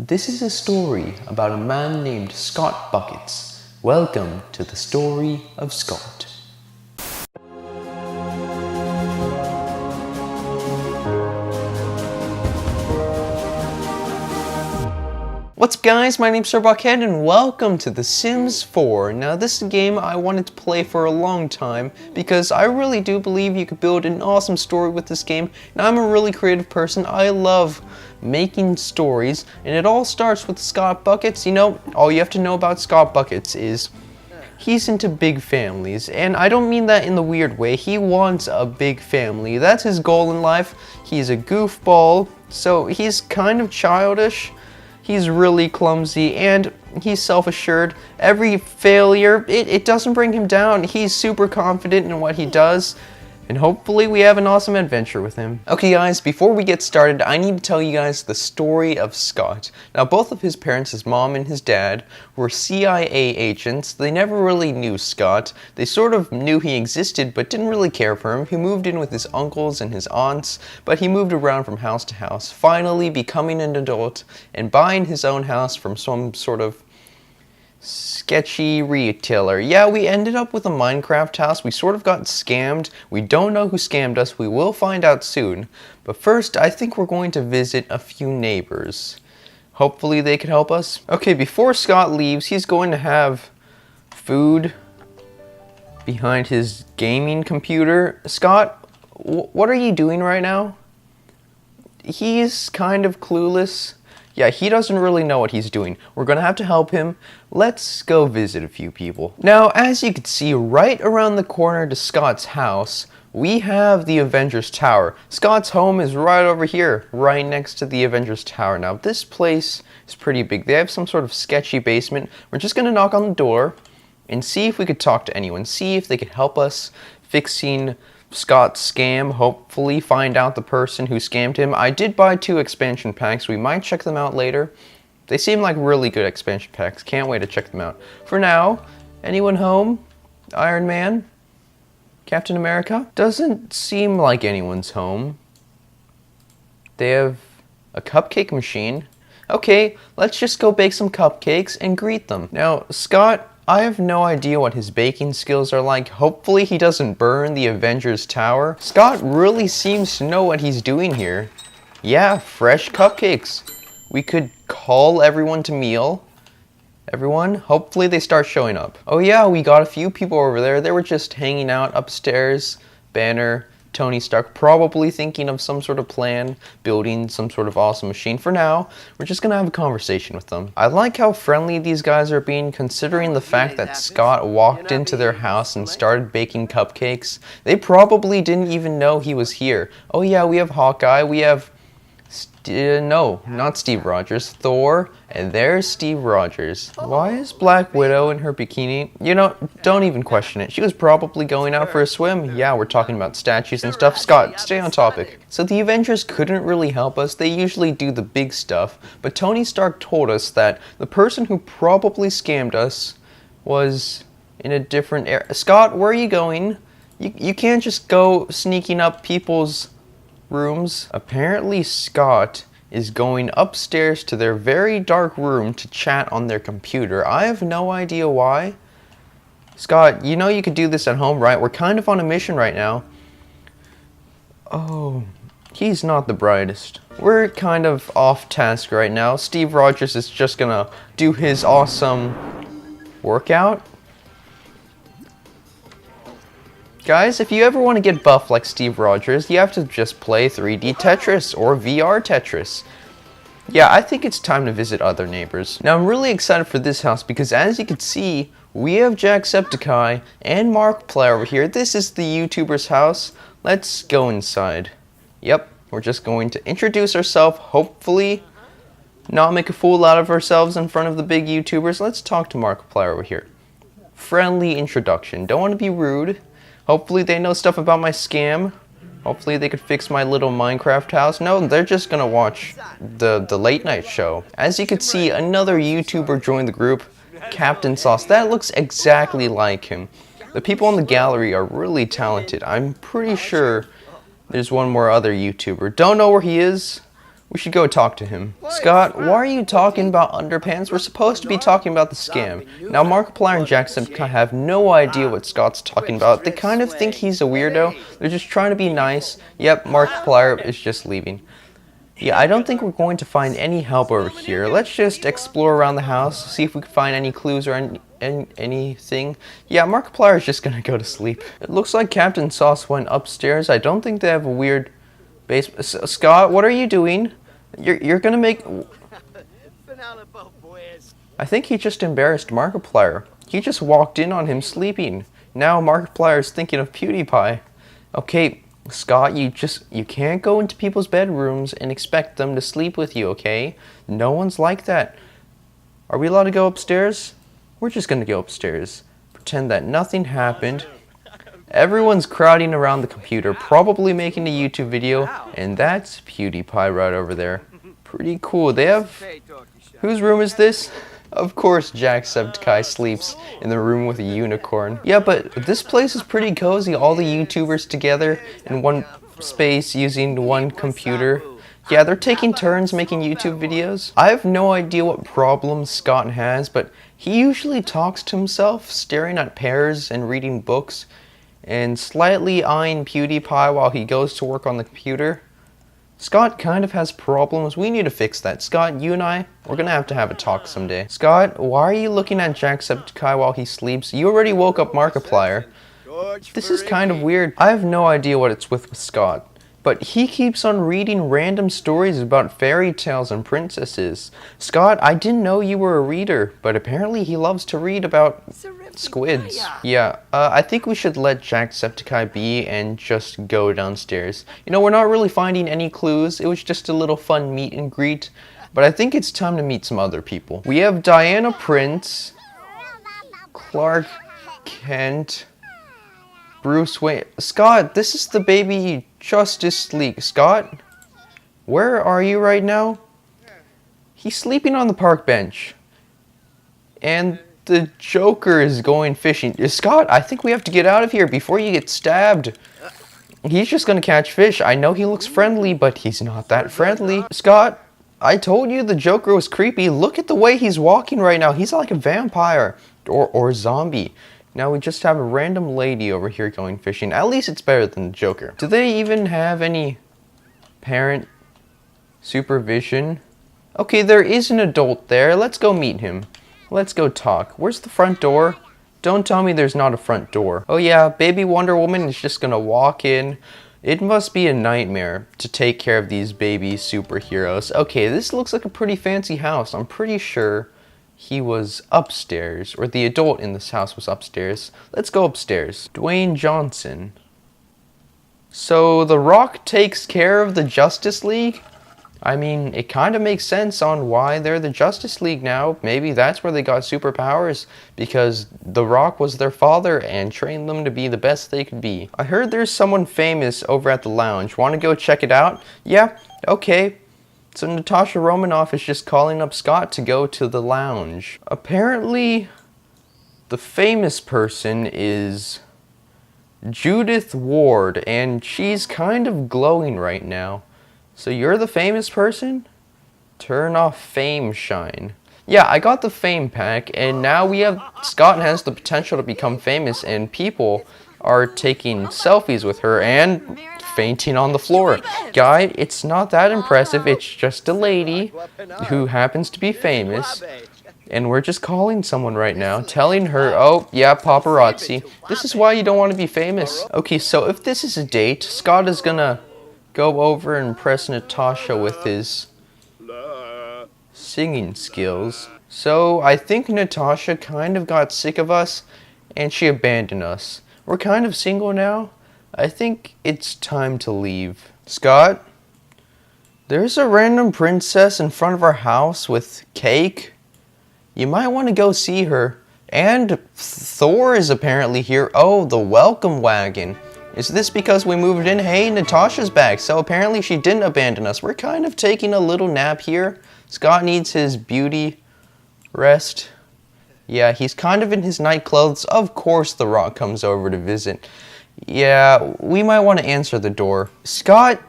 This is a story about a man named Scott Buckets. Welcome to the story of Scott. What's up guys, my name's SirBucketHead and welcome to The Sims 4. Now this is a game I wanted to play for a long time because I really do believe you could build an awesome story with this game. Now I'm a really creative person, I love making stories, and it all starts with Scott Buckets. You know, all you have to know about Scott Buckets is he's into big families, and I don't mean that in the weird way. He wants a big family. That's his goal in life. He's a goofball, so he's kind of childish. He's really clumsy, and he's self-assured. Every failure, it doesn't bring him down. He's super confident in what he does, and hopefully we have an awesome adventure with him. Okay guys, before we get started, I need to tell you guys the story of Scott. Now both of his parents, his mom and his dad, were CIA agents. They never really knew Scott. They sort of knew he existed but didn't really care for him. He moved in with his uncles and his aunts, but he moved around from house to house, finally becoming an adult and buying his own house from some sort of sketchy retailer. Yeah, we ended up with a Minecraft house. We sort of got scammed. We don't know who scammed us. We will find out soon. But first, I think we're going to visit a few neighbors. Hopefully they can help us. Okay, before Scott leaves, he's going to have food behind his gaming computer. Scott, what are you doing right now? He's kind of clueless. Yeah, he doesn't really know what he's doing. We're gonna have to help him. Let's go visit a few people. Now, as you can see, right around the corner to Scott's house, we have the Avengers Tower. Scott's home is right over here, right next to the Avengers Tower. Now, this place is pretty big. They have some sort of sketchy basement. We're just gonna knock on the door and see if we could talk to anyone. See if they could help us fixing Scott's scam, hopefully find out the person who scammed him. I did buy 2 expansion packs. We might check them out later. They seem like really good expansion packs. Can't wait to check them out. For now, anyone home? Iron Man? Captain America? Doesn't seem like anyone's home. They have a cupcake machine. Okay, let's just go bake some cupcakes and greet them. Now, Scott, I have no idea what his baking skills are like. Hopefully he doesn't burn the Avengers Tower. Scott really seems to know what he's doing here. Yeah, fresh cupcakes. We could call everyone to meal. Everyone, hopefully they start showing up. Oh yeah, we got a few people over there. They were just hanging out upstairs. Banner, Tony Stark, probably thinking of some sort of plan, building some sort of awesome machine. For now, we're just gonna have a conversation with them. I like how friendly these guys are being, considering the fact that Scott walked into their house and started baking cupcakes. They probably didn't even know he was here. Oh yeah, we have Hawkeye, we have no, not Steve Rogers, Thor, and there's Steve Rogers. Why is Black Widow in her bikini? You know, don't even question it. She was probably going out for a swim. Yeah, we're talking about statues and stuff. Scott, stay on topic. So the Avengers couldn't really help us. They usually do the big stuff, but Tony Stark told us that the person who probably scammed us was in a different area. Scott, where are you going? You can't just go sneaking up people's rooms. Apparently Scott is going upstairs to their very dark room to chat on their computer. I have no idea why. Scott, you know you could do this at home, right? We're kind of on a mission right now. Oh, he's not the brightest. We're kind of off task right now. Steve Rogers is just gonna do his awesome workout. Guys, if you ever want to get buff like Steve Rogers, you have to just play 3D Tetris or VR Tetris. Yeah, I think it's time to visit other neighbors. Now, I'm really excited for this house because, as you can see, we have Jacksepticeye and Markiplier over here. This is the YouTuber's house. Let's go inside. Yep, we're just going to introduce ourselves, hopefully not make a fool out of ourselves in front of the big YouTubers. Let's talk to Markiplier over here. Friendly introduction. Don't want to be rude. Hopefully they know stuff about my scam. Hopefully they could fix my little Minecraft house. No, they're just gonna watch the late night show. As you can see, another YouTuber joined the group, Captain Sauce. That looks exactly like him. The people in the gallery are really talented. I'm pretty sure there's one more other YouTuber. Don't know where he is. We should go talk to him. Scott, why are you talking about underpants? We're supposed to be talking about the scam. Now, Markiplier and Jacksepticeye have no idea what Scott's talking about. They kind of think he's a weirdo. They're just trying to be nice. Yep, Markiplier is just leaving. Yeah, I don't think we're going to find any help over here. Let's just explore around the house, see if we can find any clues or anything. Yeah, Markiplier is just gonna go to sleep. It looks like Captain Sauce went upstairs. I don't think they have a weird basement. Scott, what are you doing? You're gonna make... I think he just embarrassed Markiplier. He just walked in on him sleeping. Now Markiplier is thinking of PewDiePie. Okay, Scott, you can't go into people's bedrooms and expect them to sleep with you, okay? No one's like that. Are we allowed to go upstairs? We're just gonna go upstairs. Pretend that nothing happened. Everyone's crowding around the computer, probably making a YouTube video, and that's PewDiePie right over there. Pretty cool. They have... Whose room is this? Of course Jacksepticeye sleeps in the room with a unicorn. Yeah, but this place is pretty cozy. All the YouTubers together in one space using one computer. Yeah, they're taking turns making YouTube videos. I have no idea what problems Scott has, but he usually talks to himself, staring at pears and reading books, and slightly eyeing PewDiePie while he goes to work on the computer. Scott kind of has problems. We need to fix that. Scott, you and we're gonna have to have a talk someday. Scott, why are you looking at Jacksepticeye while he sleeps? You already woke up Markiplier. This is kind of weird. I have no idea what it's with Scott, but he keeps on reading random stories about fairy tales and princesses. Scott, I didn't know you were a reader, but apparently he loves to read about squids. Yeah, I think we should let Jacksepticeye be and just go downstairs. You know, we're not really finding any clues. It was just a little fun meet and greet, but I think it's time to meet some other people. We have Diana Prince, Clark Kent, Bruce Wayne. Scott, this is the baby Justice League. Scott, where are you right now? He's sleeping on the park bench. And the Joker is going fishing. Scott, I think we have to get out of here before you get stabbed. He's just gonna catch fish. I know he looks friendly, but he's not that friendly. Scott, I told you the Joker was creepy. Look at the way he's walking right now. He's like a vampire or zombie. Now we just have a random lady over here going fishing. At least it's better than the Joker. Do they even have any parent supervision? Okay, there is an adult there. Let's go meet him. Let's go talk. Where's the front door? Don't tell me there's not a front door. Oh yeah, baby Wonder Woman is just gonna walk in. It must be a nightmare to take care of these baby superheroes. Okay, this looks like a pretty fancy house. I'm pretty sure he was upstairs, or the adult in this house was upstairs. Let's go upstairs. Dwayne Johnson. So The Rock takes care of the Justice League? I mean, it kind of makes sense on why they're the Justice League now. Maybe that's where they got superpowers, because The Rock was their father and trained them to be the best they could be. I heard there's someone famous over at the lounge. Want to go check it out? Yeah, okay. So Natasha Romanoff is just calling up Scott to go to the lounge. Apparently, the famous person is Judith Ward, and she's kind of glowing right now. So you're the famous person? Turn off fame shine. Yeah, I got the fame pack, and now we have... Scott has the potential to become famous, and people are taking selfies with her and fainting on the floor. Guy, it's not that impressive. It's just a lady who happens to be famous, and we're just calling someone right now, telling her, oh, yeah, paparazzi. This is why you don't want to be famous. Okay, so if this is a date, Scott is gonna go over and impress Natasha with his singing skills. So I think Natasha kind of got sick of us and she abandoned us. We're kind of single now. I think it's time to leave. Scott, there's a random princess in front of our house with cake. You might want to go see her. And Thor is apparently here. Oh, the welcome wagon. Is this because we moved in? Hey, Natasha's back. So apparently she didn't abandon us. We're kind of taking a little nap here. Scott needs his beauty rest. Yeah, he's kind of in his night clothes. Of course The Rock comes over to visit. Yeah, we might want to answer the door. Scott,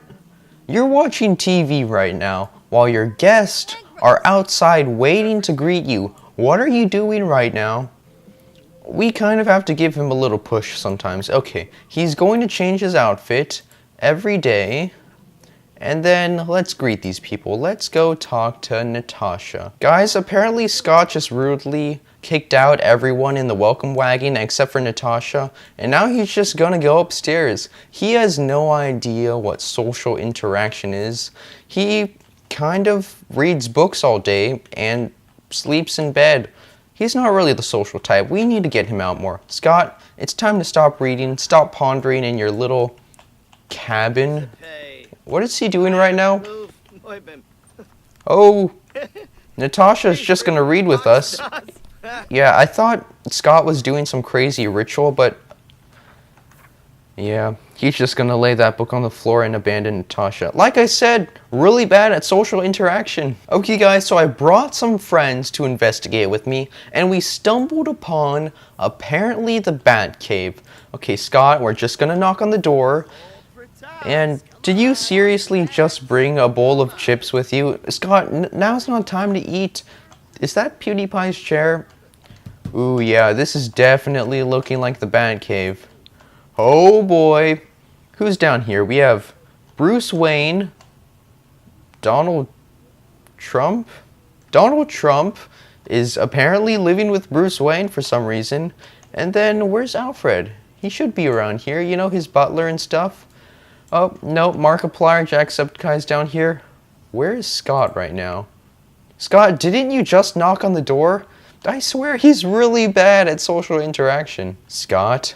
You're watching TV right now while your guests are outside waiting to greet you. What are you doing right now? We kind of have to give him a little push sometimes. Okay, he's going to change his outfit every day. And then let's greet these people. Let's go talk to Natasha. Guys, apparently Scott just rudely kicked out everyone in the welcome wagon except for Natasha. And now he's just gonna go upstairs. He has no idea what social interaction is. He kind of reads books all day and sleeps in bed. He's not really the social type. We need to get him out more. Scott, it's time to stop reading, stop pondering in your little cabin. What is he doing right now? Oh, Natasha's just gonna read with us. Yeah, I thought Scott was doing some crazy ritual, but yeah, he's just gonna lay that book on the floor and abandon Natasha. Like I said, really bad at social interaction. Okay guys, so I brought some friends to investigate with me, and we stumbled upon apparently the Bat Cave. Okay, Scott, we're just gonna knock on the door. And did you seriously just bring a bowl of chips with you? Scott, now's not time to eat. Is that PewDiePie's chair? Ooh, yeah, this is definitely looking like the Bat Cave. Oh boy. Who's down here? We have Bruce Wayne, Donald Trump. Donald Trump is apparently living with Bruce Wayne for some reason. And then where's Alfred? He should be around here, you know, his butler and stuff. Oh, no, Markiplier, Jacksepticeye's down here. Where is Scott right now? Scott, didn't you just knock on the door? I swear he's really bad at social interaction. Scott,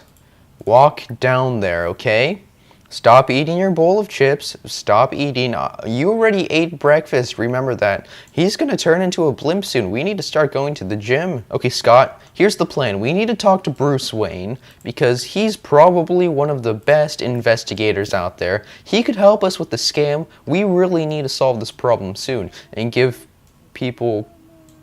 walk down there, okay? Stop eating your bowl of chips. Stop eating. You already ate breakfast, remember that. He's gonna turn into a blimp soon. We need to start going to the gym. Okay, Scott, here's the plan. We need to talk to Bruce Wayne because he's probably one of the best investigators out there. He could help us with the scam. We really need to solve this problem soon and give people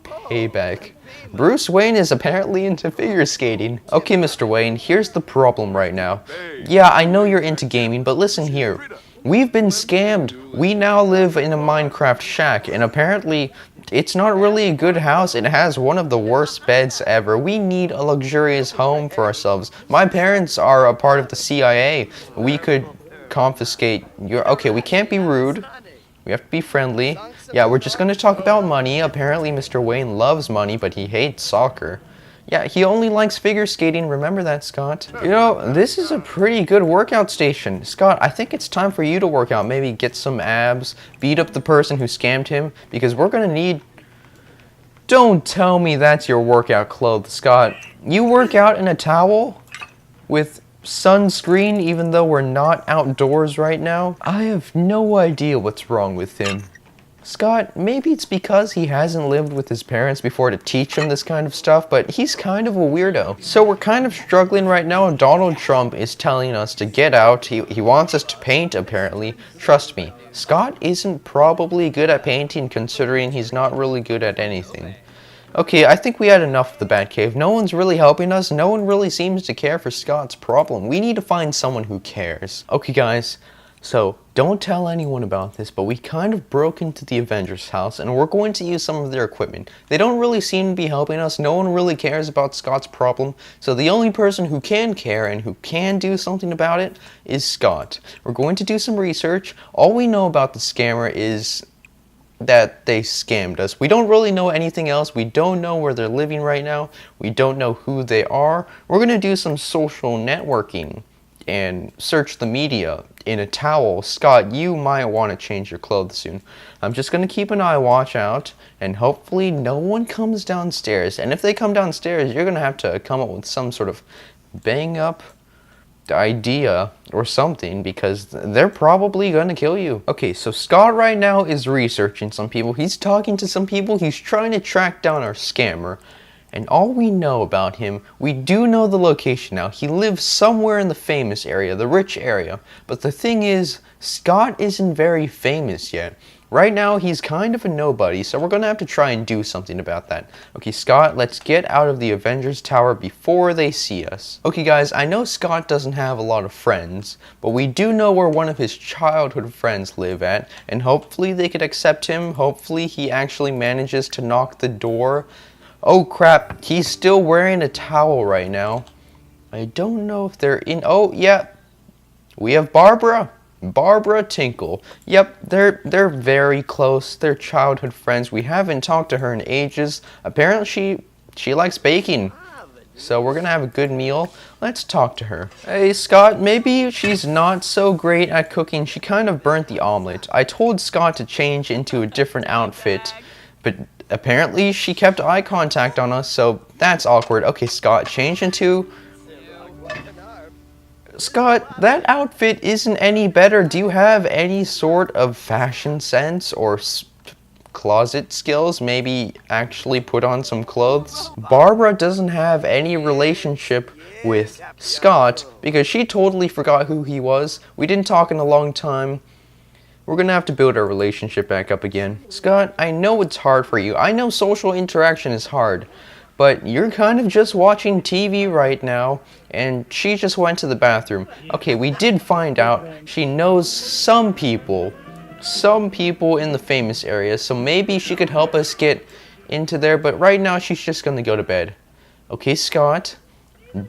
payback. Bruce Wayne is apparently into figure skating. Okay, Mr. Wayne, here's the problem right now. Yeah, I know you're into gaming, but listen here. We've been scammed. We now live in a Minecraft shack, and apparently it's not really a good house. It has one of the worst beds ever. We need a luxurious home for ourselves. My parents are a part of the CIA. We could confiscate your... Okay, we can't be rude. We have to be friendly. Yeah, we're just gonna talk about money. Apparently Mr. Wayne loves money, but he hates soccer. Yeah, he only likes figure skating. Remember that, Scott. You know, this is a pretty good workout station. Scott, I think it's time for you to work out. Maybe get some abs, beat up the person who scammed him, because we're gonna need... Don't tell me that's your workout clothes, Scott. You work out in a towel with sunscreen even though we're not outdoors right now? I have no idea what's wrong with him. Scott, maybe it's because he hasn't lived with his parents before to teach him this kind of stuff, but he's kind of a weirdo. So we're kind of struggling right now, and Donald Trump is telling us to get out. He wants us to paint, apparently. Trust me, Scott isn't probably good at painting considering he's not really good at anything. Okay, I think we had enough of the Batcave. No one's really helping us. No one really seems to care for Scott's problem. We need to find someone who cares. Okay, guys. So, don't tell anyone about this, but we kind of broke into the Avengers house, and we're going to use some of their equipment. They don't really seem to be helping us. No one really cares about Scott's problem. So the only person who can care and who can do something about it is Scott. We're going to do some research. All we know about the scammer is that they scammed us. We don't really know anything else. We don't know where they're living right now. We don't know who they are. We're going to do some social networking and search the media in a towel. Scott, you might want to change your clothes soon. I'm just going to keep an eye watch out, and hopefully no one comes downstairs. And if they come downstairs, you're going to have to come up with some sort of bang up idea or something, because they're probably going to kill you. Okay, so Scott right now is researching some people. He's talking to some people. He's trying to track down our scammer. And all we know about him, we do know the location now. He lives somewhere in the famous area, the rich area. But the thing is, Scott isn't very famous yet. Right now, he's kind of a nobody, so we're gonna have to try and do something about that. Okay, Scott, let's get out of the Avengers Tower before they see us. Okay, guys, I know Scott doesn't have a lot of friends, but we do know where one of his childhood friends live at, and hopefully they could accept him. Hopefully he actually manages to knock the door. Oh crap, he's still wearing a towel right now. I don't know if they're in. Oh, yeah. We have Barbara Tinkle. Yep, they're very close. They're childhood friends. We haven't talked to her in ages. Apparently she likes baking. So we're gonna have a good meal. Let's talk to her. Hey Scott, maybe she's not so great at cooking. She kind of burnt the omelet. I told Scott to change into a different outfit, but apparently she kept eye contact on us, so that's awkward. Okay, Scott, change into... Scott, that outfit isn't any better. Do you have any sort of fashion sense or closet skills? Maybe actually put on some clothes? Barbara doesn't have any relationship with Scott because she totally forgot who he was. We didn't talk in a long time. We're gonna have to build our relationship back up again. Scott, I know it's hard for you. I know social interaction is hard. But you're kind of just watching TV right now, and she just went to the bathroom. Okay, we did find out she knows some people in the famous area, so maybe she could help us get into there, but right now she's just gonna go to bed. Okay, Scott,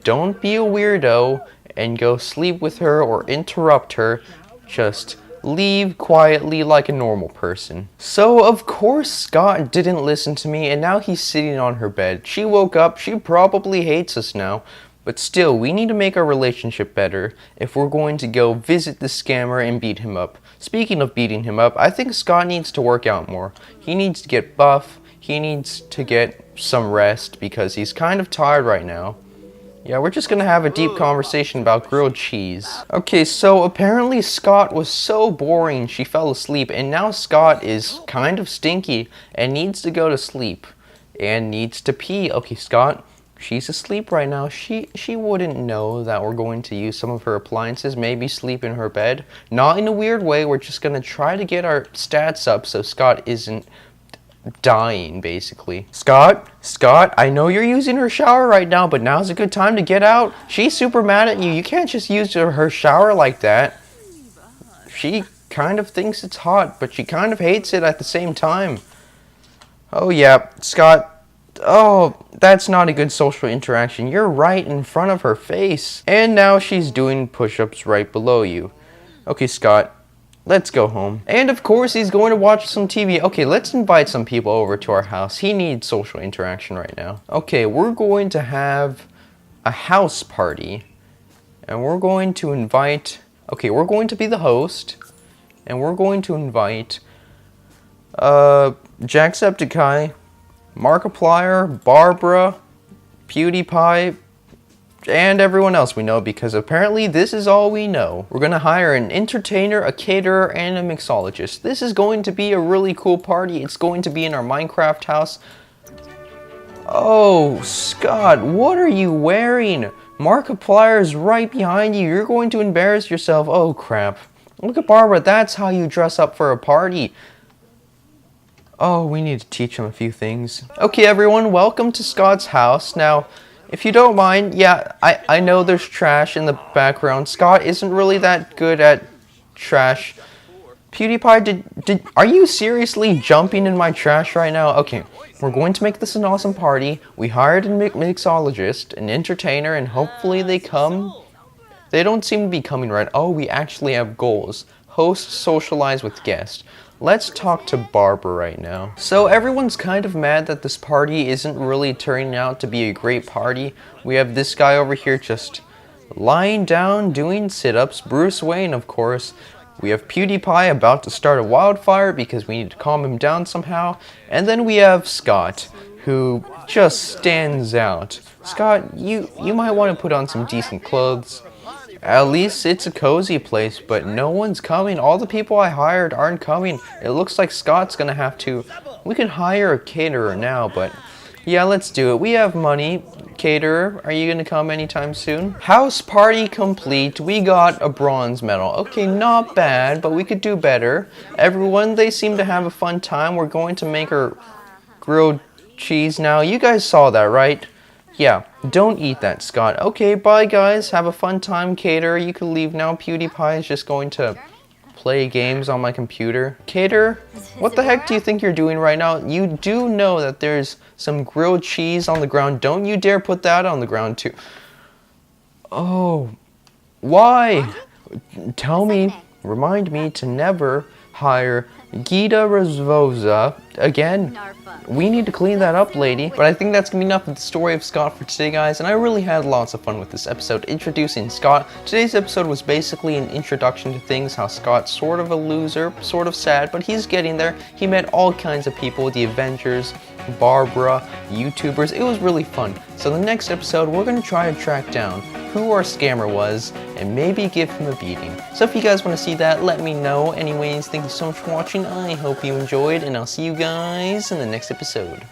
don't be a weirdo and go sleep with her or interrupt her. Just leave quietly like a normal person. So of course Scott didn't listen to me and now he's sitting on her bed. She woke up, she probably hates us now, but still we need to make our relationship better if we're going to go visit the scammer and beat him up. Speaking of beating him up, I think Scott needs to work out more. He needs to get buff, he needs to get some rest because he's kind of tired right now. Yeah, we're just gonna have a deep conversation about grilled cheese. Okay, so apparently Scott was so boring she fell asleep, and now Scott is kind of stinky and needs to go to sleep and needs to pee. Okay, Scott, she's asleep right now. She wouldn't know that we're going to use some of her appliances, maybe sleep in her bed. Not in a weird way, we're just gonna try to get our stats up so Scott isn't dying, basically. Scott, I know you're using her shower right now, but now's a good time to get out. She's super mad at you. You can't just use her shower like that. She kind of thinks it's hot, but she kind of hates it at the same time. Oh yeah, Scott. Oh, that's not a good social interaction. You're right in front of her face. And now she's doing push-ups right below you. Okay, Scott. Let's go home. And of course he's going to watch some TV. Okay, let's invite some people over to our house. He needs social interaction right now. Okay, we're going to have a house party. And we're going to invite... Okay, we're going to be the host. And we're going to invite... Jacksepticeye, Markiplier, Barbara, PewDiePie, and everyone else we know, because apparently this is all we know. We're gonna hire an entertainer, a caterer, and a mixologist. This is going to be a really cool party. It's going to be in our Minecraft house. Oh, Scott, what are you wearing? Markiplier's right behind you. You're going to embarrass yourself. Oh, crap. Look at Barbara. That's how you dress up for a party. Oh, we need to teach him a few things. Okay, everyone, welcome to Scott's house. Now, if you don't mind, yeah, I know there's trash in the background. Scott isn't really that good at trash. PewDiePie, are you seriously jumping in my trash right now? Okay, we're going to make this an awesome party. We hired a mixologist, an entertainer, and hopefully they come. They don't seem to be coming right. Oh, we actually have goals. Host, socialize with guests. Let's talk to Barbara right now. So everyone's kind of mad that this party isn't really turning out to be a great party. We have this guy over here just lying down doing sit-ups. Bruce Wayne, of course. We have PewDiePie about to start a wildfire because we need to calm him down somehow. And then we have Scott, who just stands out. Scott, you might want to put on some decent clothes. At least it's a cozy place, but no one's coming. All the people I hired aren't coming. It looks like Scott's gonna have to... We can hire a caterer now, but Yeah, let's do it. We have money. Caterer, are you gonna come anytime soon? House party complete. We got a bronze medal. Okay, not bad, but we could do better. Everyone, they seem to have a fun time. We're going to make our grilled cheese now. You guys saw that, right? Yeah, don't eat that, Scott. Okay, bye guys. Have a fun time, Caterer. You can leave now. PewDiePie is just going to play games on my computer. Caterer, what the heck do you think you're doing right now? You do know that there's some grilled cheese on the ground. Don't you dare put that on the ground too. Oh, why? Tell me, remind me to never hire Gita Razvoza again. We need to clean that up, lady. But I think that's gonna be enough of the story of Scott for today, guys, and I really had lots of fun with this episode introducing Scott. Today's episode was basically an introduction to things, how Scott's sort of a loser, sort of sad, but he's getting there. He met all kinds of people, the Avengers, Barbara, YouTubers. It was really fun. So the next episode, we're gonna try to track down who our scammer was and maybe give him a beating. So if you guys want to see that, let me know. Anyways, thank you so much for watching. I hope you enjoyed, and I'll see you guys in the next episode.